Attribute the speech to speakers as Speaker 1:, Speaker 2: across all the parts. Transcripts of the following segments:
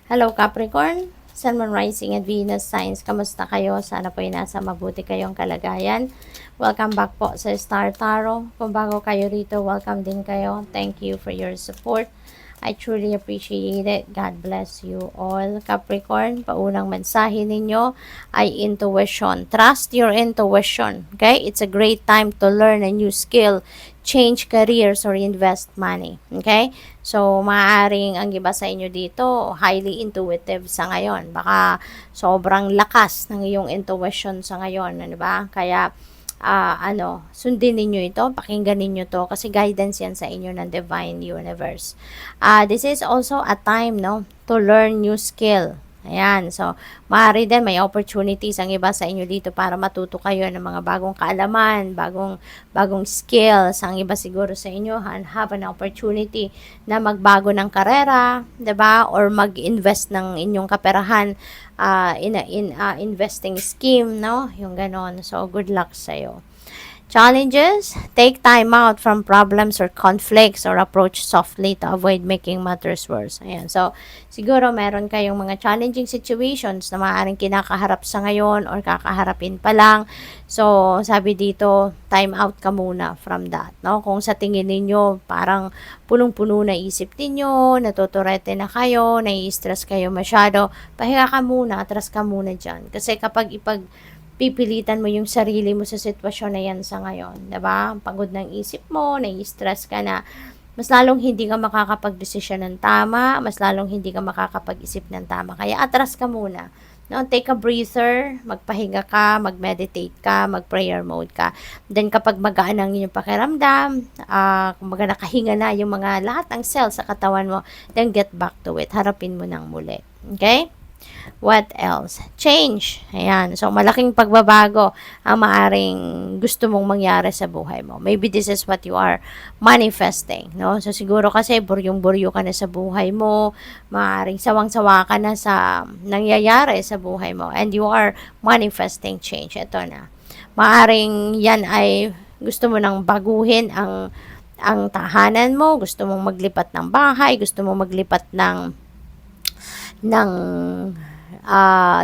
Speaker 1: Hello Capricorn, Sun, Moon, Rising at Venus signs. Kamusta kayo? Sana po ay nasa mabuti kayong kalagayan. Welcome back po sa Star Tarot. Kung bago kayo rito, welcome din kayo. Thank you for your support. I truly appreciate it. God bless you all. Capricorn, paunang mensahe ninyo ay intuition. Trust your intuition. Okay? It's a great time to learn a new skill, change careers, or invest money. Okay? So, maaaring ang iba sa inyo dito, highly intuitive sa ngayon. Baka sobrang lakas ng iyong intuition sa ngayon. Ano ba? Kaya, sundin ninyo ito, pakinggan ninyo to kasi guidance yan sa inyo ng Divine Universe. This is also a time, no, to learn new skill. Ayan, so, maaari din may opportunities ang iba sa inyo dito para matuto kayo ng mga bagong kaalaman, bagong skills. Ang iba siguro sa inyo have an opportunity na magbago ng karera, 'di ba? Or mag-invest ng inyong kaperahan in investing scheme, no? Yung ganon. So, good luck sa'yo. Challenges, take time out from problems or conflicts or approach softly to avoid making matters worse. Ayan. So, siguro meron kayong mga challenging situations na maaaring kinakaharap sa ngayon or kakaharapin pa lang. So, sabi dito, time out ka muna from that. No? Kung sa tingin ninyo, parang punong-puno na isip ninyo, natuturete na kayo, nai-stress kayo masyado, pahinga ka muna, atras ka muna dyan. Kasi kapag pipilitan mo yung sarili mo sa sitwasyon na yan sa ngayon, 'di ba? Pagod ng isip mo, nai-stress ka na, mas lalong hindi ka makakapag-desisyon ng tama, mas lalong hindi ka makakapag-isip ng tama. Kaya atras ka muna. No, take a breather, magpahinga ka, mag-meditate ka, mag-prayer mode ka. Then kapag magaan ang inyong pakiramdam, kumbaga nakahinga na yung mga lahat ng cells sa katawan mo, then get back to it. Harapin mo nang muli. Okay? What else? Change. Ayan. So, malaking pagbabago ang maaring gusto mong mangyari sa buhay mo. Maybe this is what you are manifesting. No? So, siguro kasi buryong-buryo ka na sa buhay mo. Maaring sawang-sawa ka na sa nangyayari sa buhay mo. And you are manifesting change. Ito na. Maaring yan ay gusto mo nang baguhin ang tahanan mo. Gusto mong maglipat ng bahay. Gusto mong maglipat ng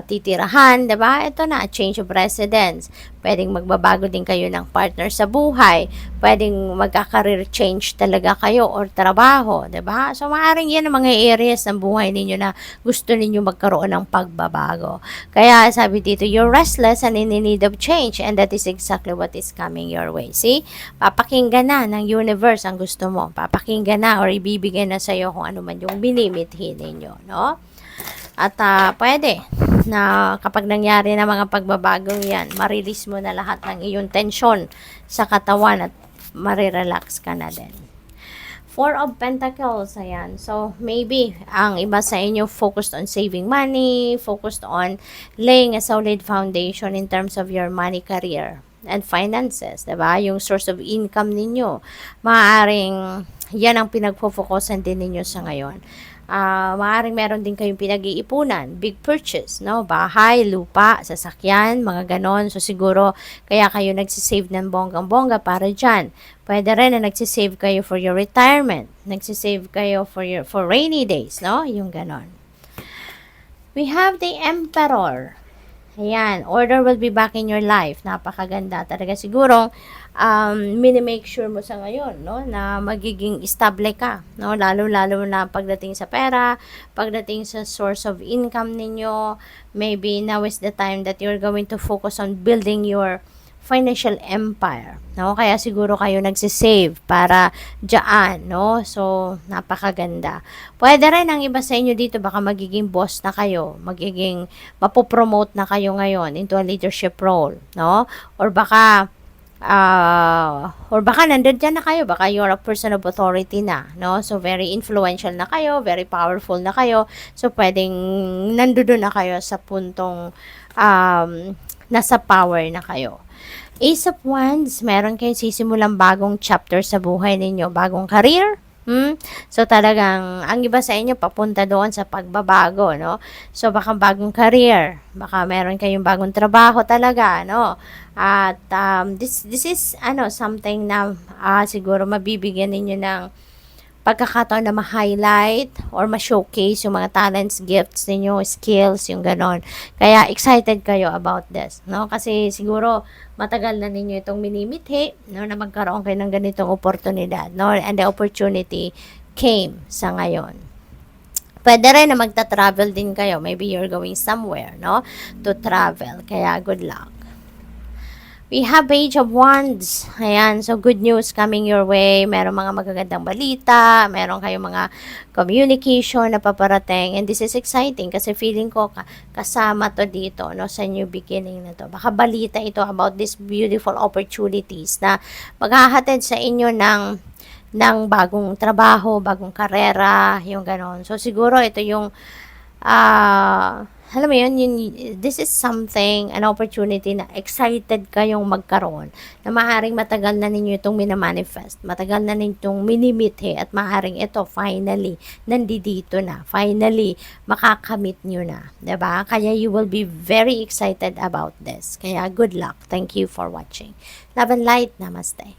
Speaker 1: titirahan, diba? Ito na, change of residence. Pwedeng magbabago din kayo ng partner sa buhay. Pwedeng magka-career change talaga kayo or trabaho, diba? So, maaaring yan ang mga areas ng buhay ninyo na gusto ninyo magkaroon ng pagbabago. Kaya, sabi dito, you're restless and in need of change and that is exactly what is coming your way. See? Papakinggan na ng universe ang gusto mo. Papakinggan na or ibibigay na sa'yo kung ano man yung binimithi ninyo, no? At pwede na kapag nangyari na mga pagbabagong yan, marilis mo na lahat ng iyong tensyon sa katawan at marirelax ka na din. Four of Pentacles, ayan. So, maybe ang iba sa inyo focused on saving money, focused on laying a solid foundation in terms of your money career and finances, diba? Yung source of income ninyo. Maaaring yan ang pinagpo-focusan din ninyo sa ngayon. Maaaring meron din kayong pinag-iipunan, big purchase, no? Bahay, lupa, sasakyan, mga ganon. So, siguro, kaya kayo nagsisave ng bonggang-bongga para dyan. Pwede rin na nagsisave kayo for your retirement. Nagsisave kayo for rainy days, no? Yung ganon. We have the Emperor. Ayan, order will be back in your life. Napakaganda talaga. Siguro, minimake sure mo sa ngayon, no, na magiging stable ka, no, lalo-lalo na pagdating sa pera, pagdating sa source of income ninyo. Maybe now is the time that you're going to focus on building your financial empire, no? Kaya siguro kayo nagsisave para diyan, no? So, napakaganda. Pwede rin ang iba sa inyo dito, baka magiging boss na kayo, mapopromote na kayo ngayon into a leadership role, no? Or baka nandun dyan na kayo, baka you're a person of authority na, no? So, very influential na kayo, very powerful na kayo. So, pwedeng nandun na kayo sa puntong nasa power na kayo. Ace of Wands, meron kayong sisimulang bagong chapter sa buhay ninyo, bagong career. So, talagang, ang iba sa inyo, papunta doon sa pagbabago, no? So, baka bagong career, baka meron kayong bagong trabaho talaga, no? At, this is, something na, siguro, mabibigyan ninyo ng pagkakataon na ma-highlight or ma-showcase yung mga talents, gifts ninyo, skills, yung ganon. Kaya excited kayo about this, no? Kasi siguro matagal na ninyo itong minimithi, no, na magkaroon kayo ng ganitong oportunidad, no? And the opportunity came sa ngayon. Pwede rin na magta-travel din kayo. Maybe you're going somewhere, no? To travel. Kaya good luck. We have Page of Wands. Ayan, so good news coming your way. Meron mga magagandang balita. Meron kayong mga communication na paparating. And this is exciting kasi feeling ko kasama to dito, no, sa new beginning na to. Baka balita ito about these beautiful opportunities na maghahatid sa inyo ng bagong trabaho, bagong karera, yung ganon. So, siguro ito yung, alam mo yun, this is something, an opportunity na excited kayong magkaroon, na maaaring matagal na ninyo itong minamanifest, matagal na ninyo itong minimithi, at maaaring ito, finally, nandito na, finally, makakamit nyo na, diba? Kaya you will be very excited about this. Kaya good luck. Thank you for watching. Love and light. Namaste.